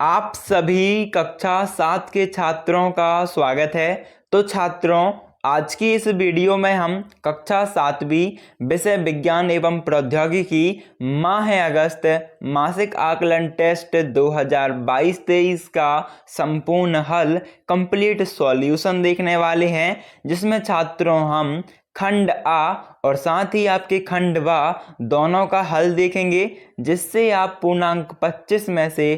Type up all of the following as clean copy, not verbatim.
आप सभी कक्षा 7 के छात्रों का स्वागत है। तो छात्रों, आज की इस वीडियो में हम कक्षा 7वीं विषय विज्ञान एवं प्रौद्योगिकी माह अगस्त मासिक आकलन टेस्ट 2022-23 का संपूर्ण हल कंप्लीट सॉल्यूशन देखने वाले हैं, जिसमें छात्रों हम खंड आ और साथ ही आपके खंड व दोनों का हल देखेंगे, जिससे आप पूर्णांक 25 में से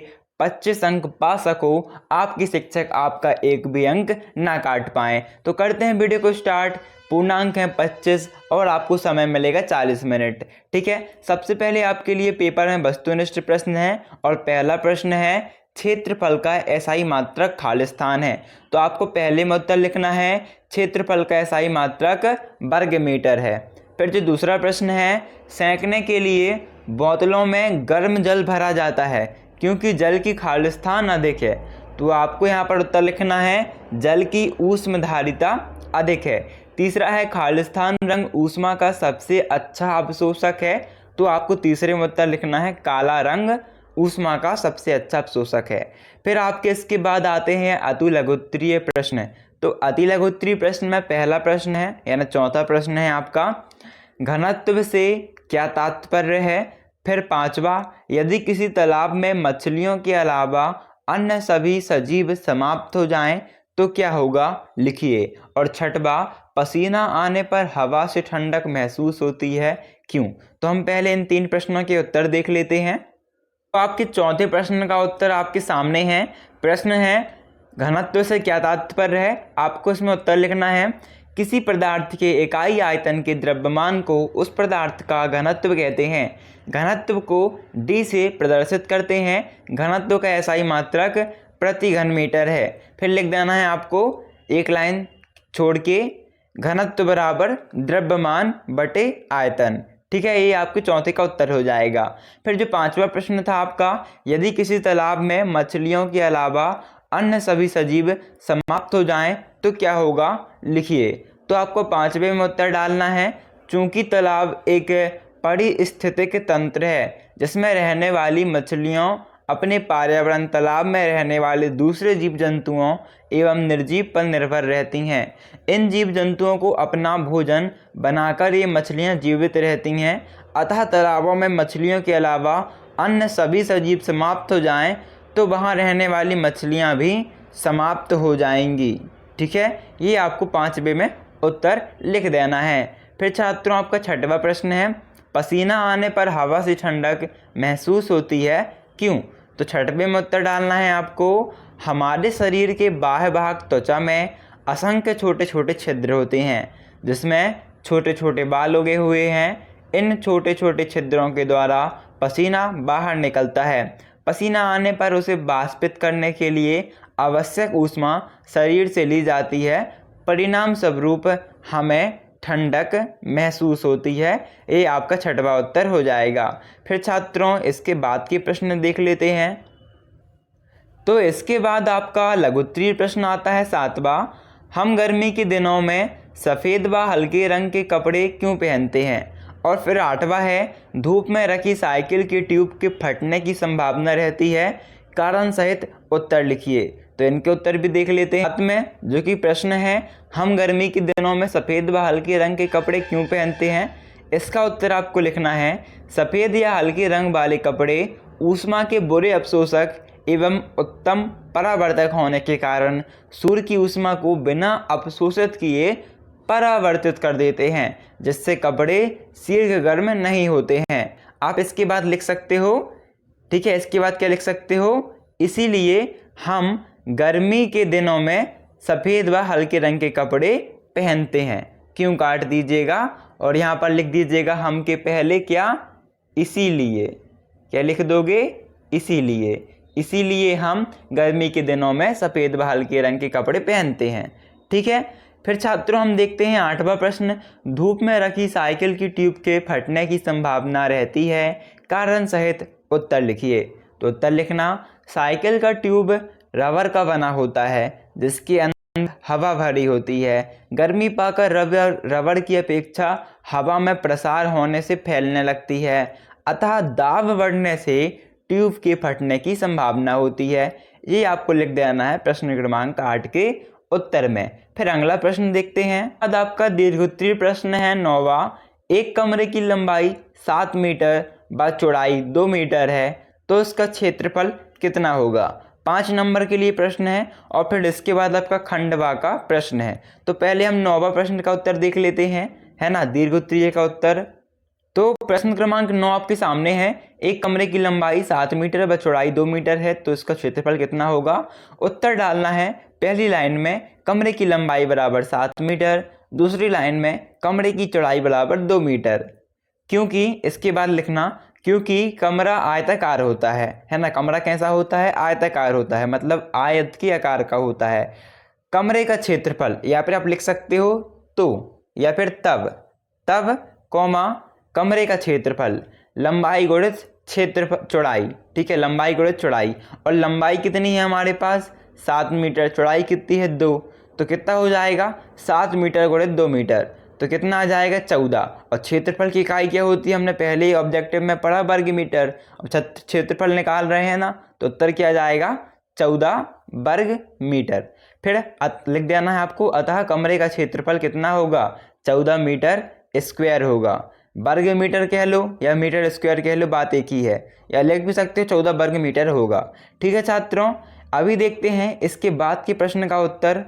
25 अंक पा सको, आपकी शिक्षक आपका एक भी अंक ना काट पाए। तो करते हैं वीडियो को स्टार्ट। पूर्णांक है 25 और आपको समय मिलेगा 40 मिनट। ठीक है, सबसे पहले आपके लिए पेपर में वस्तुनिष्ठ प्रश्न है और पहला प्रश्न है क्षेत्रफल का एसआई मात्रक खाली स्थान है। तो आपको पहले में उत्तर लिखना है क्षेत्रफल का एसआई मात्रक वर्ग मीटर है। फिर जो दूसरा प्रश्न है, सेंकने के लिए बोतलों में गर्म जल भरा जाता है क्योंकि जल की खालिस्तान अधिक है। तो आपको यहाँ पर उत्तर लिखना है जल की ऊष्मधारिता अधिक है। तीसरा है खालिस्तान रंग ऊष्मा का सबसे अच्छा अवशोषक है। तो आपको तीसरे में उत्तर लिखना है काला रंग ऊष्मा का सबसे अच्छा अवशोषक है। फिर आपके इसके बाद आते हैं अति लघुत्तरीय प्रश्न। तो अति लघुत्तरीय प्रश्न में पहला प्रश्न है यानी चौथा प्रश्न है आपका, घनत्व से क्या तात्पर्य है। फिर पांचवा, यदि किसी तालाब में मछलियों के अलावा अन्य सभी सजीव समाप्त हो जाएं तो क्या होगा, लिखिए। और छठवा, पसीना आने पर हवा से ठंडक महसूस होती है, क्यों। तो हम पहले इन तीन प्रश्नों के उत्तर देख लेते हैं। तो आपके चौथे प्रश्न का उत्तर आपके सामने है। प्रश्न है घनत्व से क्या तात्पर्य है। आपको इसमें उत्तर लिखना है किसी पदार्थ के इकाई आयतन के द्रव्यमान को उस पदार्थ का घनत्व कहते हैं। घनत्व को d से प्रदर्शित करते हैं। घनत्व का एसआई मात्रक प्रति घन मीटर है। फिर लिख देना है आपको एक लाइन छोड़ के, घनत्व बराबर द्रव्यमान बटे आयतन। ठीक है, ये आपके चौथे का उत्तर हो जाएगा। फिर जो पांचवा प्रश्न था आपका, यदि किसी तालाब में मछलियों के अलावा अन्य सभी सजीव समाप्त हो जाएं तो क्या होगा, लिखिए। तो आपको पांचवे में उत्तर डालना है चूंकि तालाब एक पारिस्थितिक तंत्र है जिसमें रहने वाली मछलियों अपने पर्यावरण तालाब में रहने वाले दूसरे जीव जंतुओं एवं निर्जीव पर निर्भर रहती हैं। इन जीव जंतुओं को अपना भोजन बनाकर ये मछलियां जीवित रहती हैं, अतः तालाबों में मछलियों के अलावा अन्य सभी सजीव समाप्त हो जाएं तो वहाँ रहने वाली मछलियाँ भी समाप्त हो जाएंगी। ठीक है, ये आपको पांचवे में उत्तर लिख देना है। फिर छात्रों आपका छठवां प्रश्न है, पसीना आने पर हवा से ठंडक महसूस होती है, क्यों। तो छठवें में उत्तर डालना है आपको, हमारे शरीर के बाह्य भाग त्वचा में असंख्य छोटे छोटे छिद्र होते हैं जिसमें छोटे छोटे बाल उगे हुए हैं। इन छोटे छोटे छिद्रों के द्वारा पसीना बाहर निकलता है। पसीना आने पर उसे वाष्पित करने के लिए आवश्यक ऊष्मा शरीर से ली जाती है, परिणाम स्वरूप हमें ठंडक महसूस होती है। ये आपका छठवां उत्तर हो जाएगा। फिर छात्रों इसके बाद के प्रश्न देख लेते हैं। तो इसके बाद आपका लघुत्तरीय प्रश्न आता है सातवां, हम गर्मी के दिनों में सफ़ेद व हल्के रंग के कपड़े क्यों पहनते हैं। और फिर आठवां है, धूप में रखी साइकिल के ट्यूब के फटने की संभावना रहती है, कारण सहित उत्तर लिखिए। तो इनके उत्तर भी देख लेते हैं। में जो कि प्रश्न है, हम गर्मी के दिनों में सफ़ेद व हल्के रंग के कपड़े क्यों पहनते हैं, इसका उत्तर आपको लिखना है सफ़ेद या हल्के रंग वाले कपड़े ऊष्मा के बुरे अवशोषक एवं उत्तम परावर्तक होने के कारण सूर्य की ऊष्मा को बिना अवशोषित किए परावर्तित कर देते हैं, जिससे कपड़े शीघ्र गर्म नहीं होते हैं। आप इसके बाद लिख सकते हो, ठीक है, इसके बाद क्या लिख सकते हो, इसीलिए हम गर्मी के दिनों में सफ़ेद व हल्के रंग के कपड़े पहनते हैं, क्यों काट दीजिएगा और यहाँ पर लिख दीजिएगा हम के पहले क्या, इसीलिए। क्या लिख दोगे, इसीलिए। इसीलिए हम गर्मी के दिनों में सफ़ेद व हल्के रंग के कपड़े पहनते हैं। ठीक है, फिर छात्रों हम देखते हैं आठवां प्रश्न, धूप में रखी साइकिल की ट्यूब के फटने की संभावना रहती है, कारण सहित उत्तर लिखिए। तो उत्तर लिखना, साइकिल का ट्यूब रबर का बना होता है जिसके अंदर हवा भरी होती है। गर्मी पाकर रबर की अपेक्षा हवा में प्रसार होने से फैलने लगती है, अतः दाब बढ़ने से ट्यूब के फटने की संभावना होती है। ये आपको लिख देना है प्रश्न क्रमांक 8 के उत्तर में। फिर अगला प्रश्न देखते हैं। अब आपका दीर्घोत्तरीय प्रश्न है 9वां। एक कमरे की लंबाई 7 मीटर व चौड़ाई 2 मीटर है, तो इसका क्षेत्रफल कितना होगा? 5 नंबर के लिए प्रश्न है और फिर इसके बाद आपका खंडवा का प्रश्न है। तो पहले हम 9वां प्रश्न का उत्तर देख लेते हैं, है ना, दीर्घोत्तरीय का उत्तर। तो प्रश्न क्रमांक 9 आपके सामने है। एक कमरे की लंबाई 7 मीटर व चौड़ाई 2 मीटर है, तो इसका क्षेत्रफल कितना होगा? उत्तर डालना है पहली लाइन में कमरे की लंबाई बराबर 7 मीटर, दूसरी लाइन में कमरे की चौड़ाई बराबर 2 मीटर। क्योंकि इसके बाद लिखना, क्योंकि कमरा आयताकार होता है ना। कमरा कैसा होता है? आयताकार होता है, मतलब आयत के आकार का होता है। कमरे का क्षेत्रफल या फिर आप लिख सकते हो तो, या फिर तब कौमा कमरे का क्षेत्रफल, लंबाई गुणित क्षेत्रफल चौड़ाई, ठीक है, लंबाई गुणित चौड़ाई। और लंबाई कितनी है हमारे पास? 7 मीटर। चौड़ाई कितनी है? 2। तो कितना हो जाएगा? 7 मीटर गुणित 2 मीटर, तो कितना आ जाएगा? 14। और क्षेत्रफल की इकाई क्या होती है? हमने पहले ही ऑब्जेक्टिव में पढ़ा, वर्ग मीटर। अब क्षेत्रफल निकाल रहे हैं ना, तो उत्तर क्या जाएगा? 14 वर्ग मीटर। फिर लिख देना है आपको, अतः कमरे का क्षेत्रफल कितना होगा? 14 मीटर स्क्वायर होगा। वर्ग मीटर कह लो या मीटर स्क्वायर कह लो, बात एक ही है, या लिख भी सकते हो 14 वर्ग मीटर होगा। ठीक है छात्रों, अभी देखते हैं इसके बाद के प्रश्न का उत्तर।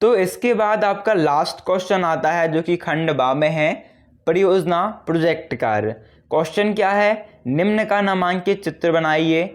तो इसके बाद आपका लास्ट क्वेश्चन आता है जो कि खंड बा में है, परियोजना प्रोजेक्ट कार्य। क्वेश्चन क्या है? निम्न का नामांकित चित्र बनाइए,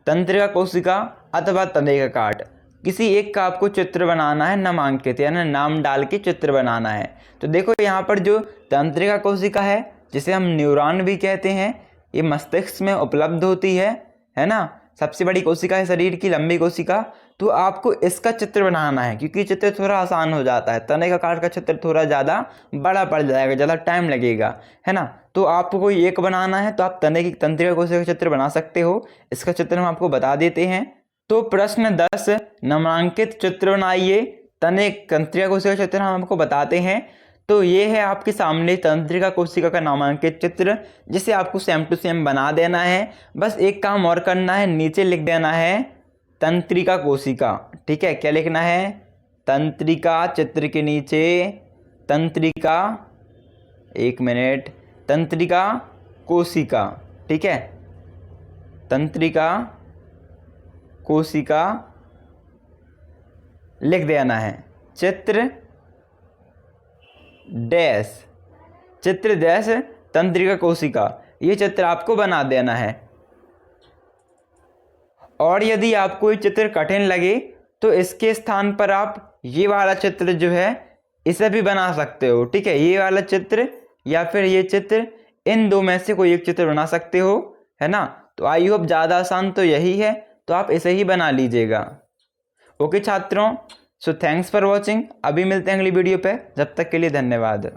तंत्रिका कोशिका अथवा तने का काट। किसी एक का आपको चित्र बनाना है, नामांकित यानी नाम डाल के चित्र बनाना है। तो देखो यहाँ पर जो तंत्रिका कोशिका है, जिसे हम न्यूरॉन भी कहते हैं, ये मस्तिष्क में उपलब्ध होती है ना। सबसे बड़ी कोशिका है शरीर की, लंबी कोशिका। तो आपको इसका चित्र बनाना है, क्योंकि चित्र थोड़ा आसान हो जाता है। तने का काट का चित्र थोड़ा ज़्यादा बड़ा पड़ जाएगा, ज़्यादा टाइम लगेगा, है ना। तो आपको कोई एक बनाना है तो आप तने की तंत्रिका कोशिका का चित्र बना सकते हो। इसका चित्र हम आपको बता देते हैं। तो प्रश्न 10, नामांकित चित्र बनाइए, तने तंत्रिका कोशिका का चित्र हम आपको बताते हैं। तो ये है आपके सामने तंत्रिका कोशिका का नामांकित चित्र, जिसे आपको सेम टू सेम बना देना है। बस एक काम और करना है, नीचे लिख देना है तंत्रिका कोशिका। ठीक है, क्या लिखना है? तंत्रिका, चित्र के नीचे तंत्रिका, एक मिनट, तंत्रिका कोशिका। ठीक है, तंत्रिका कोशिका लिख देना है। चित्र डैश तंत्रिका कोशिका, ये चित्र आपको बना देना है। और यदि आपको ये चित्र कठिन लगे तो इसके स्थान पर आप ये वाला चित्र जो है इसे भी बना सकते हो। ठीक है, ये वाला चित्र या फिर ये चित्र, इन दो में से कोई एक चित्र बना सकते हो, है ना। तो आई होप ज़्यादा आसान तो यही है, तो आप इसे ही बना लीजिएगा। ओके छात्रों, सो थैंक्स फॉर वॉचिंग। अभी मिलते हैं अगली वीडियो पे, जब तक के लिए धन्यवाद।